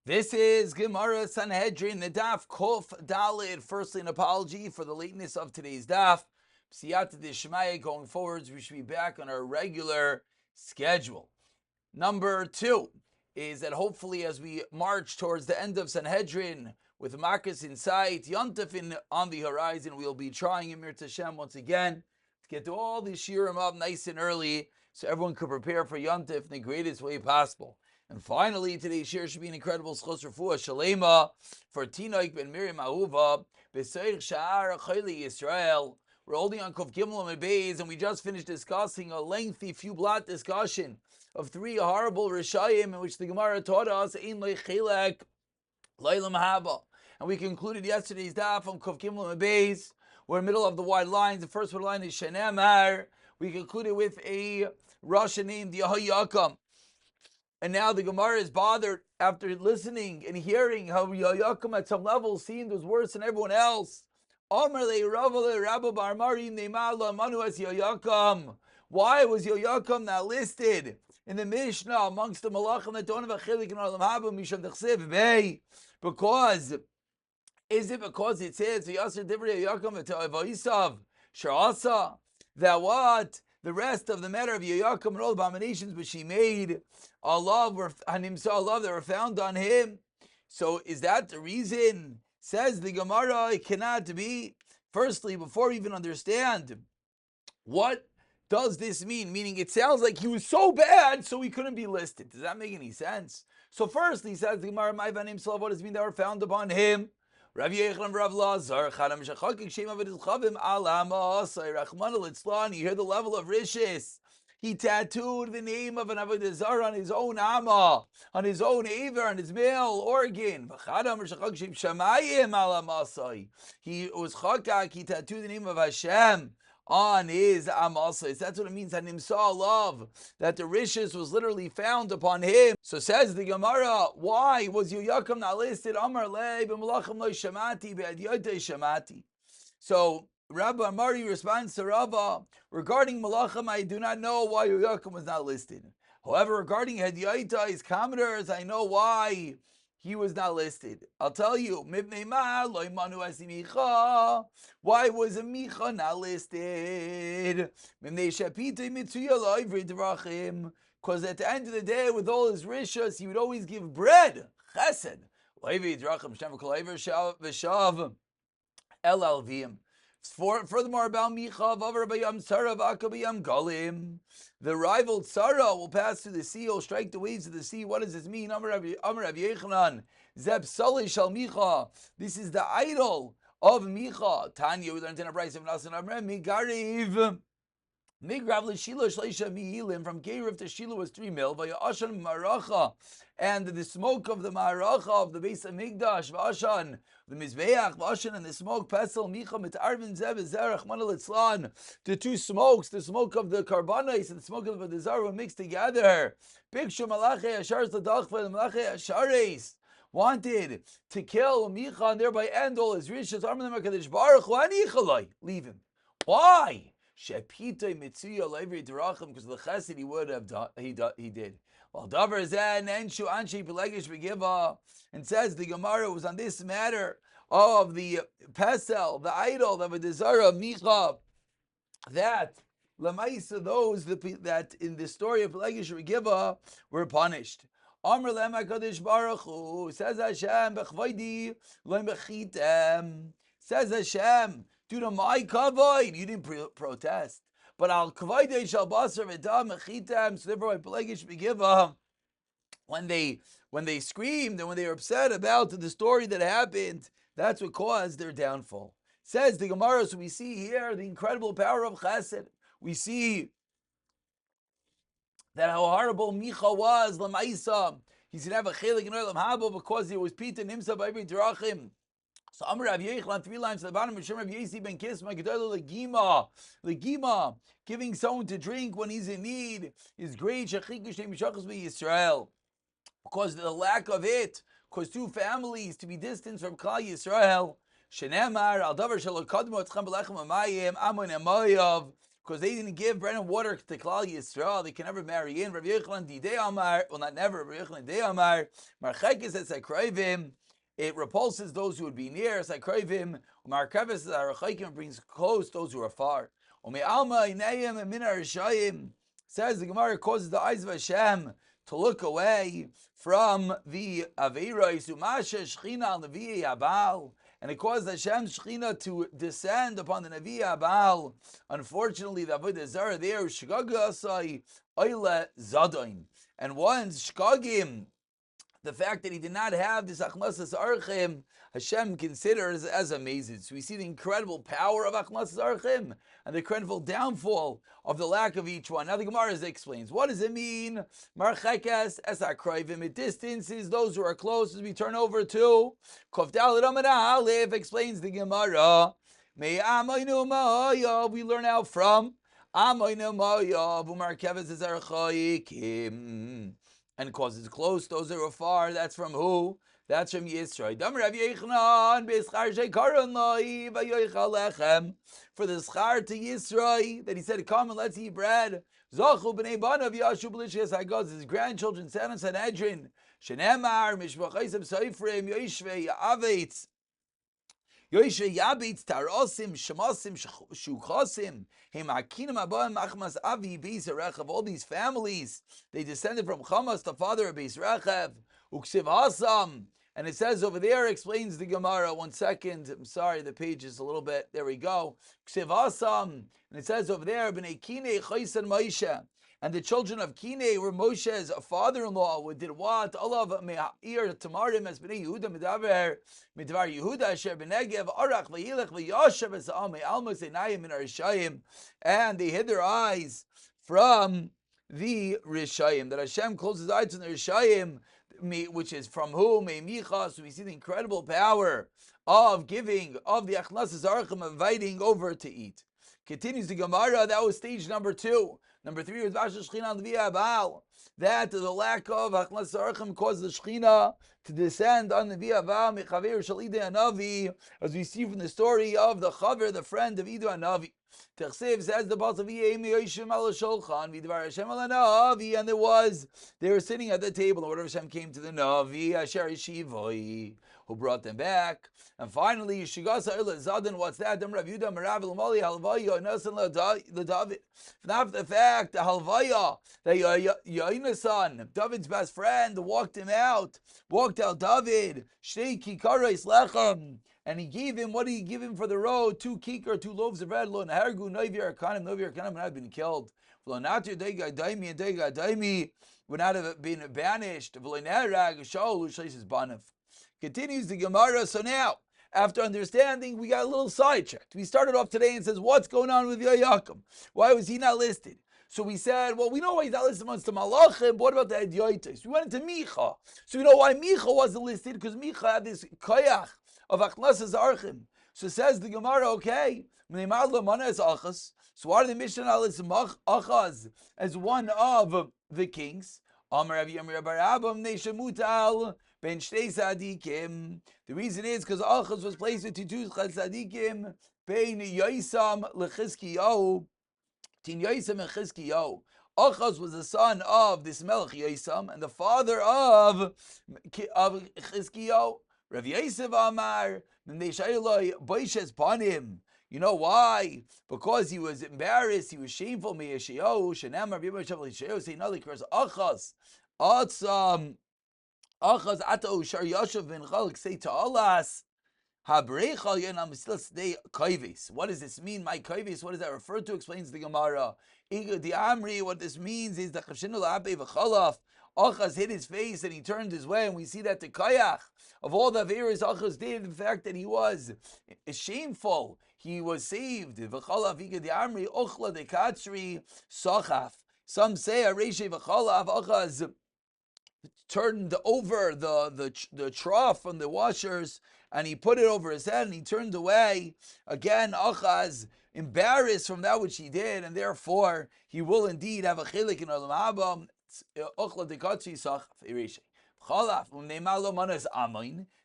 This is Gemara Sanhedrin, the Daf Kof Dalid. Firstly, an apology for the lateness of today's Daf. Siyata Dishmaya, going forwards, we should be back on our regular schedule. Number two is that hopefully as we march towards the end of Sanhedrin, with Makkos in sight, Yontef on the horizon, we'll be trying Emir Tashem once again to get to all the Shirim up nice and early so everyone could prepare for Yontef in the greatest way possible. And finally, today's shir should be an incredible zchus rafua shlima for Tinok ben Miriam Ahuva b'seich sha'ar chayli Yisrael. We're holding on Kuf Gimel and Beis, and we just finished discussing a lengthy few blot discussion of three horrible rishayim in which the Gemara taught us ein leichelek leilam haba. And we concluded yesterday's daf on Kuf Gimel and Beis. We're in the middle of the wide lines. The first wide line is Shenemar. We concluded with a Rasha named Yehoyakam. And now the Gemara is bothered after listening and hearing how Yoyakam at some level seemed was worse than everyone else. Why was Yoyakam not listed in the Mishnah amongst the Malachim that don't have a chilik in Olam Haba Misham Dechsev Bey? Because it says Yasser Divrei Yoyakam v'Toivayisav Sharasa that what? The rest of the matter of Yoyakam and all the abominations which he made, Allah that were found on him. So is that the reason? Says the Gemara, it cannot be. Firstly, before we even understand, what does this mean? Meaning it sounds like he was so bad, so he couldn't be listed. Does that make any sense? So firstly, says the Gemara, what does it mean that were found upon him? Rav Yechon Rav Lazar, Chadam Shachakik Shem Avid Chavim Alama Asay Rachman Litzlan. You hear the level of rishis. He tattooed the name of an Avodah Zarah on his own Amma, on his own Aver, on his male organ. Chadam Shachakik Shem Shamayim Alama Asay. He was Chakak. He tattooed the name of Hashem on his amasais. That's what it means. And him saw love, that the rishis was literally found upon him. So says the Gemara, why was Yoyakam not listed? Amar le b'malachim lo shamati be'adiyotei shamati. So Rabbi Amari responds to Rava, regarding malachim, I do not know why Yoyakam was not listed. However, regarding Hadiyotei, his commoners, I know why he was not listed. I'll tell you. Why was a Micha not listed? Because at the end of the day, with all his rishas, he would always give bread. Chesed. Furthermore, about Micha, the rival Tzara will pass through the sea, will strike the waves of the sea. What does this mean? Amar Rav Yechanan, Zeb Salih Shal Micha. This is the idol of Micha. Tanya, we learned in a price of Nasan Amrem, Migariv. Migrav L'Shila Shleisha Mihilim. From Geriv to Shila was 3 mil. Vaya Ashan Maracha. And the smoke of the Maracha of the base of Migdash, Vashan, the Mizbeach, Vashan, and the smoke, Pesel, Micha, Mitarvin, Zeb, Zerach, Manalitzlan. The two smokes, the smoke of the Karbanais and the smoke of the Zara were mixed together. Pikshu Malache Asharis Ladachva, the Malache Asharis wanted to kill Micha and thereby end all his riches. Leave him. Why? Shepita Mitsuya Levi Derachim, because of the chesed he would have done, he did. Well, Davar Zan Enshu Anshi Pelegish Begiva, and says the Gemara was on this matter of the Pesel, the idol of a Desara Micha, that Lamaisa, those that in the story of Pelegish Begiva were punished. Amr Lem HaKadosh Baruch Hu, says Hashem, Bechvaydi Lem Bechitem, says Hashem, due to my kavod, you didn't protest. But al kavod shall basar v'dam mechitem. So therefore, Pelegish Begiva, when they screamed and when they were upset about the story that happened, that's what caused their downfall. Says the Gemara. So we see here the incredible power of Chesed. We see that how horrible Micha was. Lamaisa, he's gonna have a chelik in Olam Haba because he was Peter Nimsa by every Drachim. So Amar Rav Yechon, 3 lines to the bottom. Mishum Rav Yesi ben Kisma Gedolah Legima, giving someone to drink when he's in need is great. Shachiku Shem Mishachos Yisrael, because the lack of it caused 2 families to be distanced from Klal Yisrael. Shenemar al davar shelo kadmo etzchem belechem amayim amon emoyav. because they didn't give bread and water to Klal Yisrael. They can never marry in. Rabbi Yochanan Didei Amar, well, not never. Rabbi Yochanan Didei Amar, Marchekes es Akrayvim. It repulses those who would be near. Es Akrayvim. Markeves es Arachaykim, brings close those who are far. Ome Alma Inayim and Minar Rishayim. Says the Gemara, causes the eyes of Hashem to look away from the Aveiros, Umasha Shechina al Nevi Abal, and it caused Hashem's Shechina to descend upon the Nevi Abal. Unfortunately, the Avodah Zarah there, Shgaga Asai Oile Zadoin, and once Shkagim, the fact that he did not have this Achnasas Archim, Hashem considers as amazing. So we see the incredible power of Achnasas Archim and the incredible downfall of the lack of each one. Now the Gemara explains, what does it mean? Marchekes es akrayvim, it distances those who are close, as we turn over to Kov Daled Amud Aleph, explains the Gemara. Me amaynu ma'ayav, we learn out from amaynu ma'ayav, umarkeves es archaikim, and causes close those that are far. That's from who? That's from Yisrael. For the schar to Yisrael, that he said, come and let's eat bread. Zachu b'nei banav yashu b'lishches hagaz, his grandchildren sat on Sanhedrin. Shenemar mishbachayim soifrim yoishvei avetz. Yoishe Yabitz Tarosim Shemasim Shuchasim Him Akinim Abba Machmas Avi Beis Rechav. All these families, they descended from Chamas, the father of Beis Rechav. Uksiv Hasam, and it says over there, explains the Gemara. 1 second, I'm sorry, the page is a little bit. There we go. Uksiv Hasam, and it says over there, Bnei Kinei Chaysan Moshe. And the children of Kinei were Moshe's father-in-law, who did what? Olav me'ir tamarim as b'nei Yehuda midvar Yehuda asher b'negev arach v'yilech v'yashav es ha'amei almos einayim min ha'rishayim. And they hid their eyes from the Rishayim. That Hashem closed his eyes to the Rishayim, which is from whom? Me'micha. So we see the incredible power of giving, of the Achnasas Archim, inviting over to eat. Continues the Gemara, that was stage number 2. Number 3 was Vasha Shechina al Nevi Abal. That the lack of Achnasas Archim caused the Shechina to descend on the Nevi Abal, Mechaver Shalidei Hanavi, as we see from the story of the Chaver, the friend of Ido Hanavi. Techsiv says the Baal Tzvi Yoshim al Shulchan Vidvar Hashem al Hanavi, and they were sitting at the table, and whatever Hashem came to the Navi, Asher Yeshivoi, who brought them back. And finally, Shigasa Ila Zadin, what's that? Rav Yudah Merav L'Mali Halvaya Nasan LaDavid. Not the fact, the Halvaya, that Yainasan, David's best friend, walked out David, Shtei Kikarais Lechem, and he gave him, what did he give him for the road? 2 kikar, 2 loaves of bread. Lo Nahargu Novi Arkanim had been killed. Lo Natir Dega Daimi and Dega Daimi would not have been banished. Lo Naharag Shaul Ushais Banav. Continues the Gemara. So now, after understanding, we got a little sidetracked. We started off today and says, what's going on with Yoyakim? Why was he not listed? So we said, well, we know why he's not listed amongst the Malachim, but what about the Hedyoites? We went into Micha. So we know why Micha wasn't listed, because Micha had this koyach of Achnasas Archim. So says the Gemara, okay, so why did the Mishnah list Achaz as one of the kings? The reason is because Achaz was placed with 2 tzadikim, Bein Yoisam Lechizkiyahu, Tin Yoisam and Chizkiyahu. Achaz was the son of this Melech Yoisam and the father of Chizkiyahu. Rav Yosef Amar, you know why? Because he was embarrassed, he was shameful. Achaz ato shar yashav ben chalk say to Alas habrechal yenam still stay kaivis. What does this mean? My kaivis. What does that refer to? Explains the Gemara. The Amri. What this means is that Chashinu la'abe v'chalaf. Achaz hid his face and he turned his way, and we see that the kayach of all the averis Achaz did, the fact that he was shameful, he was saved. V'chalav ika the Amri ochla de katzri sachaf. Some say areshe v'chalav Achaz turned over the trough from the washers, and he put it over his head, and he turned away. Again, Achaz, embarrassed from that which he did, and therefore he will indeed have a chilik in Olam Haba.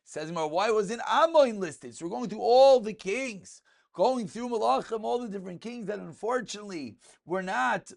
Says more, why wasn't Amoin listed? So we're going through all the kings going through Malachim, all the different kings that unfortunately were not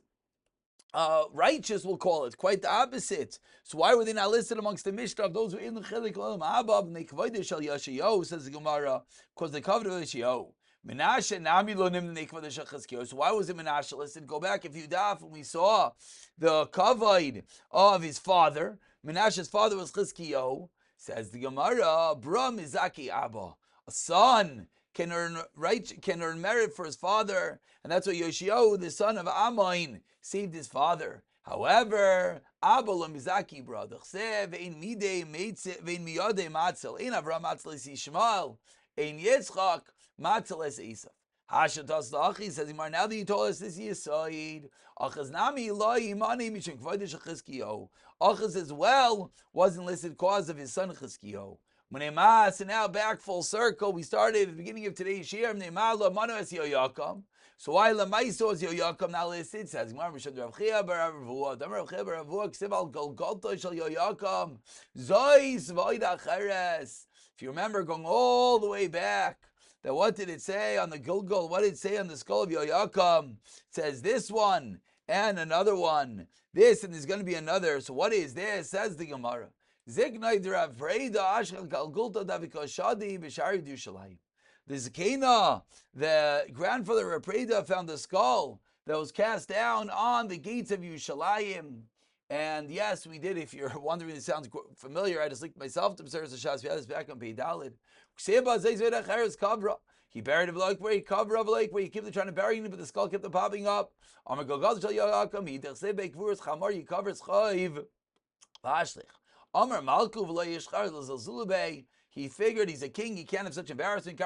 righteous, we'll call it, quite the opposite. So why were they not listed amongst the Mishnah of those who in the Chilik Olam Haba and they kavod shel Yashayahu, says the Gemara, because they covered Yashayahu. Menashe nami lo nimnei kavod shel Chizkiyahu. So why was it Menashe listed? Go back a few daf when we saw the kavod of his father. Menashe's father was Chizkiyahu. Says the Gemara, Bra mizaki Abba, a son can earn merit for his father, and that's why Yoshiyahu, the son of Ammon, saved his father. However, Abba lo mizaki bra, d'chsev ein midei vein miyadei matzel, ein Avram matzel es Yishmael, ein Yitzchak matzel es Esav. Hashatas la'achi, says Imar, now that you told us this Yisoid, Achaz nami Eloi imani mishum kvodesh Chizkiyahu. Achaz as well wasn't listed cause of his son Chizkiyahu. So now back full circle, we started at the beginning of today's year. So why Lamaiso is Yoyakam now listed? Says if you remember going all the way back, that what did it say on the Gilgal? What did it say on the skull of Yoyakam? It says this one and another one. This and there's going to be another. So what is this? Says the Gemara. The Zakena, the grandfather of Preda, found a skull that was cast down on the gates of Yerushalayim. And yes, we did. If you're wondering, it sounds familiar. I just linked myself to Mesiras Hashas. We had this back on Pei Daled. He buried him like where he covered up like where he kept trying to bury him, but the skull kept popping up. Amar Malku v'lo yishchar l'zalzulubei. He figured he's a king, he can't have such embarrassment.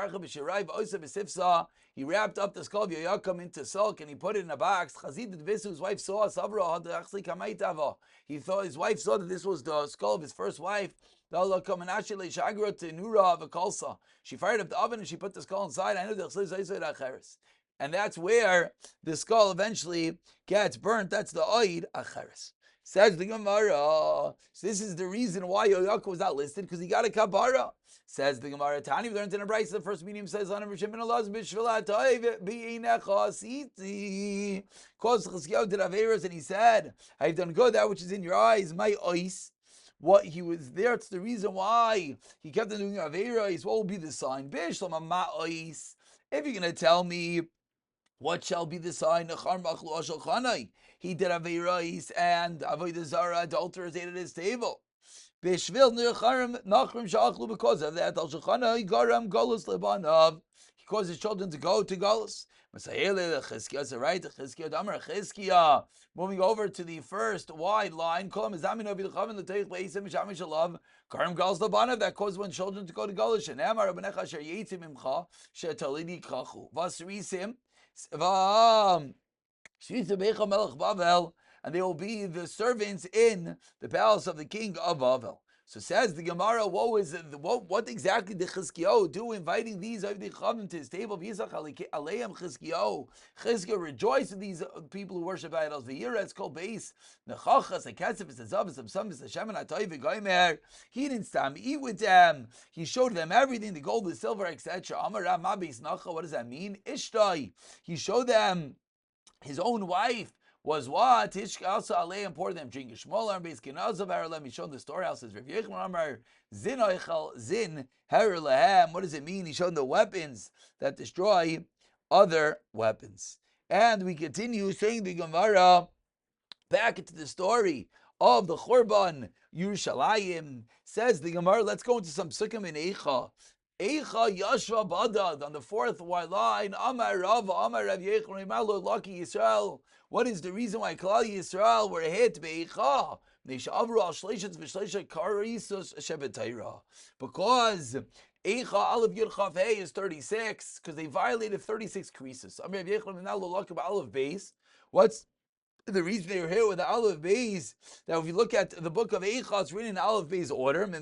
He wrapped up the skull of Yoyakam into silk and he put it in a box. His wife saw he thought his wife saw that this was the skull of his first wife. She fired up the oven and she put the skull inside. And that's where the skull eventually gets burnt. That's the oid acheres. Says the Gemara, so this is the reason why Yoyakam was not listed, because he got a kabara. Says the Gemara, Tani, we learned in a brayso, the first medium says, on Rishim bin Elaz, Bishvila Toiv, B'Einecha Siti. Because Chizkiyahu did Averas, and he said, I've done good, that which is in your eyes, my ois. What he was there, it's the reason why he kept on doing Averas. What will be the sign? Bishlam ma ois. If you're going to tell me, what shall be the sign? He did Averais and Avodah Zarah, adulterers ate at his table. Because of that, he caused his children to go to Golus. Moving over to the first wide line, that caused one children to go to Golus. And they will be the servants in the palace of the king of Bavel. So says the Gemara, what exactly did Chizkiyahu do, inviting these Avdei Chavim to his table? Chizkiyahu rejoiced with these people who worship idols. He didn't stop eat with them. He showed them everything, the gold, the silver, etc. What does that mean? Ishtai. He showed them his own wife. Was what? Tishka also Aleim poured them drink. Shmuel Amar Beis Kenazav Haralem. He showed the storehouse. Says Rav Yechon Amar Zin Oichel Zin Haralahem. What does it mean? He showed the weapons that destroy other weapons. And we continue saying the Gemara back into the story of the Churban Yerushalayim. Says the Gemara. Let's go into some psukim in Eicha. Eicha Yashva Badad on the fourth line. Amar Rava Amar Rav Yechon Imalo Lucky Yisrael. What is the reason why Klal Yisrael were hit Beicha? Because Eicha Aleph Yud Chaf Hey is 36, because they violated 36 creases. What's the reason they were hit with the Aleph Beis? That if you look at the book of Eicha, it's written in Aleph Beis order. No,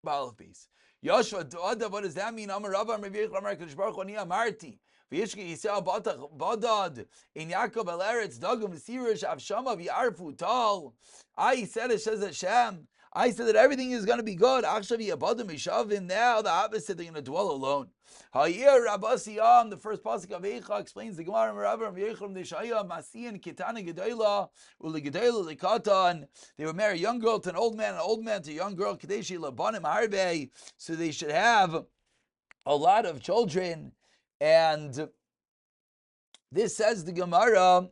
Aleph Beis. Yashva Dada, what does that mean? Amar Rabba Amar Yechon Amar Kadosh Baruch Hu Ani Amarti. V'yishki Yisrael Badad in Yaakov El Eretz Dagam V'sirish Avshama V'yarfu Tal. I said it, says Hashem. I said that everything is going to be good. Now the opposite, they're going to dwell alone. Hayir Rabbasiyam, the first pasuk of Eicha, explains the Gemara Merav Yechlam Deshaya Masiyan Kitana Gedayla Uli Gedayla Likatan. They would marry a young girl to an old man to a young girl. Kadeshi Labanim Harbe, so they should have a lot of children. And this, says the Gemara,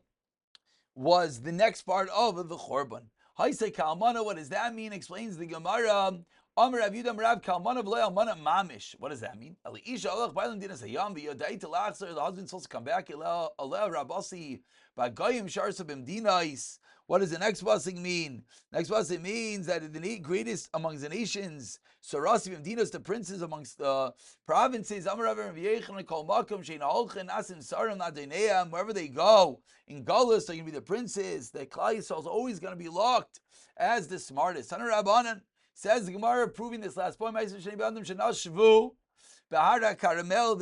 was the next part of the Chorban. Haisei Kalmana, what does that mean? Explains the Gemara. Amar Rav Yudam Rav Kalmana v'lei almana mamish. What does that mean? Isha alach b'alam dinas hayam v'yodai telachzer. The husband's supposed to come back. Aleh Rabasi b'agayim sharsa b'mdinais. What does the next pasuk mean? Next pasuk means that the greatest amongst the nations, Sarasi b'mdinas, the princes amongst the provinces. Amar Rav Yechon kol makom shein holchen asim sarim nadeineam. Wherever they go in Galus, they're going to be the princes. The Klal Yisrael is always going to be locked as the smartest. Taner Rabbanan. Says the Gemara, proving this last point. There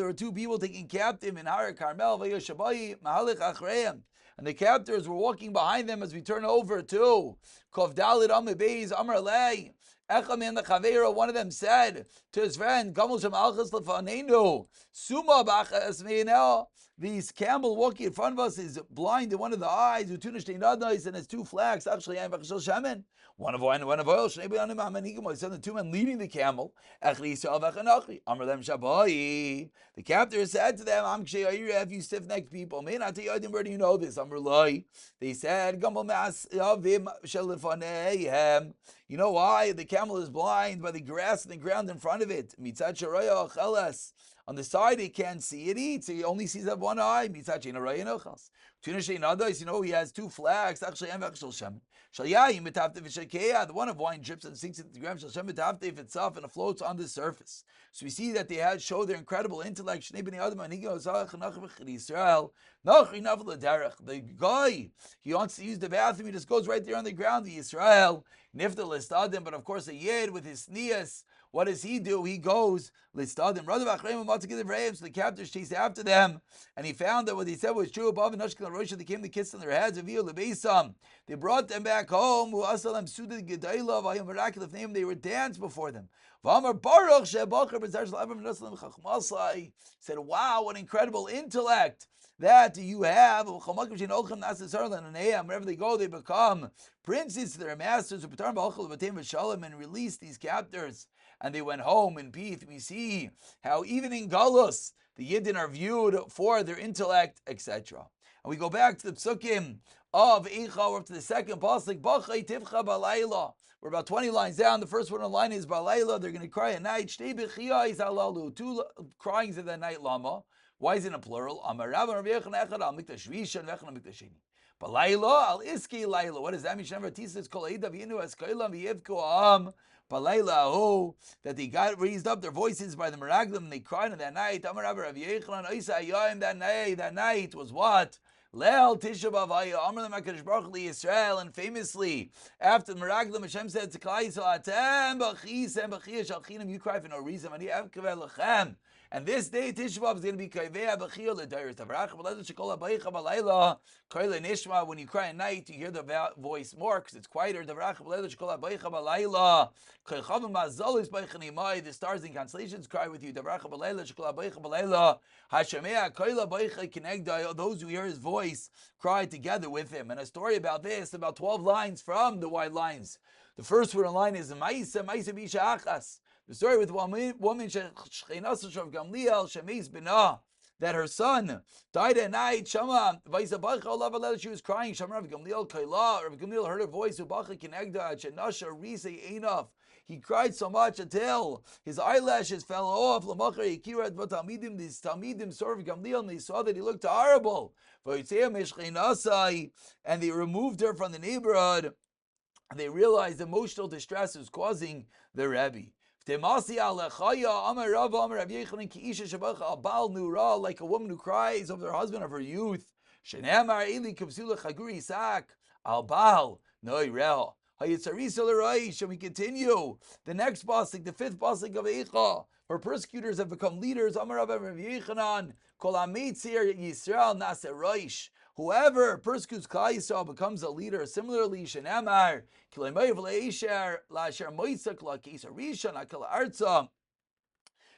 were two people taken captive in Har Carmel, and the captors were walking behind them as we turn over to Kovdalit Ambeis Amar Lei. One of them said to his friend, this camel walking in front of us is blind in one of the eyes, and has two flags. One of oil, the two men leading the camel. The captor said to them, if you stiff-necked people, where do you know this? They said, you know why? The camel is blind by the grass and the ground in front of it. On the side, he can't see it eats. He only sees that one eye. You know, he has two flags. The one of wine drips and sinks into the ground itself and it floats on the surface. So we see that they had showed their incredible intellect. The guy, he wants to use the bathroom, he just goes right there on the ground. The Israel, but of course a yid with his sneas, what does he do? He goes, so the captors chased after them, and he found that what he said was true. Above they came to kiss on their heads. They brought them back home. They were danced before them. Said, wow, what incredible intellect that you have. Wherever they go, they become princes to their masters, and release these captors. And they went home in peace. We see how even in Galus, the Yidden are viewed for their intellect, etc. And we go back to the psukim of Eicha, we're up to the second pasuk, Bachai Tivcha Balayla. We're about 20 lines down. The first one on the line is Balayla. They're going to cry at night. Shtei Bechiyais Halalu. Two cryings at that night, Lama. Why is it in a plural? Amarav and Rav Yechon Echad al Mikdash Rishon and Echad al Mikdash Sheni. Balayla al Iski Layla. What does that mean? Shemar Tisas Kol Eidav Yinu Eskaylam V'yevku Aham. Balayla, that they got raised up their voices by the Meraglim, and they cried on that night. That night was what? Leil Tisha B'Avaya, Amar L'Makadosh Baruch Hu Yisrael, and famously after the Meraglim, Hashem said to Klal Yisrael, Atem b'chisem b'chiyah shalchinim, you cry for no reason. Ani avkaveh lechem. And this day, Tisha B'Av is going to be Kaveh B'chiyah l'dayris. Tavarach v'ledu shekol habaycha b'layla. Koyle nishma. When you cry at night, you hear the voice more because it's quieter. Tavarach v'ledu shekol habaycha b'layla. Koychavim ma'azolis b'ichanimai. The stars and constellations cry with you. Tavarach v'ledu shekol habaycha b'layla. Hashemea koyle b'aycha kinegda. Those who hear his voice cry together with him. And a story about this, about 12 lines from the wide lines. The first one line is Ma'isa B'isha Achas. The story with one woman, that her son died at night. She was crying. Rav Gamliel heard her voice. He cried so much until his eyelashes fell off. These Talmidim saw Rav Gamliel and they saw that he looked horrible. And they removed her from the neighborhood. And they realized emotional distress was causing the Rebbe. Like a woman who cries over her husband of her youth. Shall we continue? The next pasuk, the fifth pasuk of Eicha. Her persecutors have become leaders. Whoever persecutes Klal Yisrael becomes a leader. Similarly, Shenemar, Kilaymayiv Leisher, Lasher Moisak, Lakisa Rishon, Akala Arza,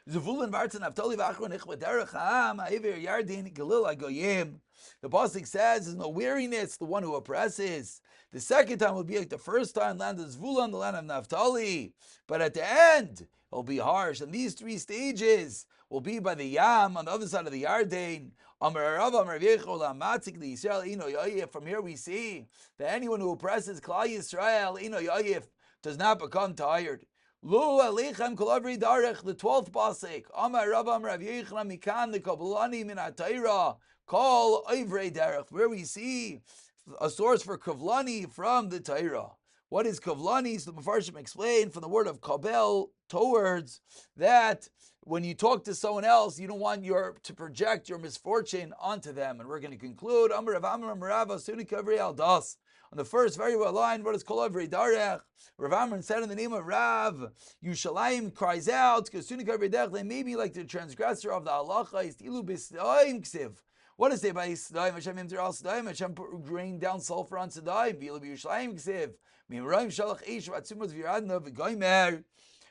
Zevulun Vartan Naftali Vachron Ichba Derech Ha'am, Ha'ivir Yardin, Galil HaGoyim. The Pasuk says, there's no weariness, the one who oppresses. The second time will be like the first time, land of Zvulun, the land of Naphtali. But at the end, it'll be harsh. And these three stages will be by the Yam, on the other side of the Yarden. From here we see that anyone who oppresses Klal Yisrael does not become tired. The 12th pasuk. Amar Rav Amar Rav Yechon mikan the kabulani min atayra kol oivrei derech, where we see a source for kavlani from the Torah. What is kavlani? So the Mefarshim explain from the word of kabel, towards, that when you talk to someone else, you don't want to project your misfortune onto them. And we're going to conclude Amar Rav Amar Merava Sunik Avrei Al Das. On the first very well line, what is Kol Avrei Darech? Rav Amar said in the name of Rav, Yushalayim cries out, because Sunik Avrei Darech, they may be like the transgressor of the halacha, is Ilu B'Sdaim Ksiv. What does it say by Sadaim? Hashem Imter Al Sadaim, Hashem rained down sulfur on Sadaim, Ilu B'Yushalayim Ksiv. Mimraim Shalach Eish Vatzumot Viradna V'Goymer.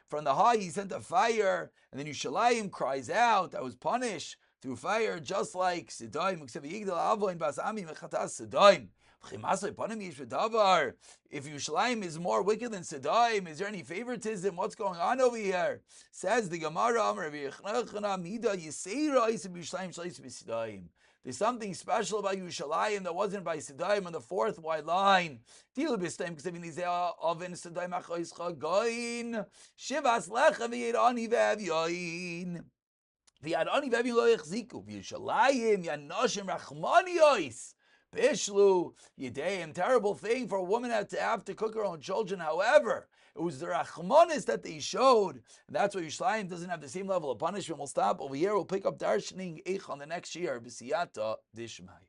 From the high he sent a fire, and then Yushalayim cries out, I was punished through fire, just like Sadaim. If Yushalayim is more wicked than Sadaim, is there any favoritism? What's going on over here? Says the Gemara, there's something special about Yushalayim that wasn't by Sadaim on the fourth wide line. Bishlu Yedeim, terrible thing for a woman to have to cook her own children. However, it was the Rachmanis that they showed, and that's why Yerushalayim doesn't have the same level of punishment. We'll stop over here. We'll pick up Darshaning Eich on the next year. B'siyata Dishmai.